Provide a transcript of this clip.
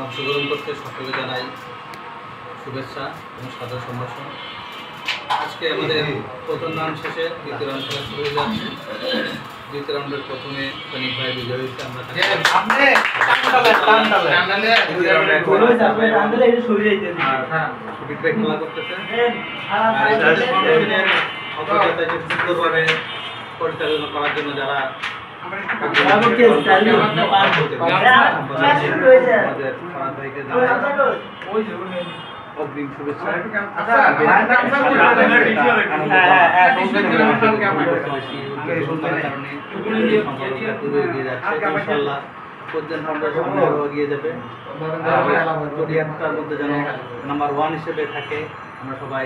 অংশগ্রহণ করতে সকলকে জানাই শুভেচ্ছা এবং সাদর সম্ভাষণ। আজকে আমাদের প্রথম রাউন্ড শেষে দ্বিতীয় রাউন্ড খেলা শুরু হয়ে যাচ্ছে। দ্বিতীয় রাউন্ডের প্রথমে সৈনিক ভাই বিজয় হয়েছে। আমরা খেলা করতেছে সুন্দরভাবে পরিচালনা করার জন্য যারা অগ্রিম শুভেচ্ছা। ইনশাআল্লাহ এগিয়ে যাবে। যদি একটার মধ্যে যেন নাম্বার 1 হিসেবে থাকে আমরা সবাই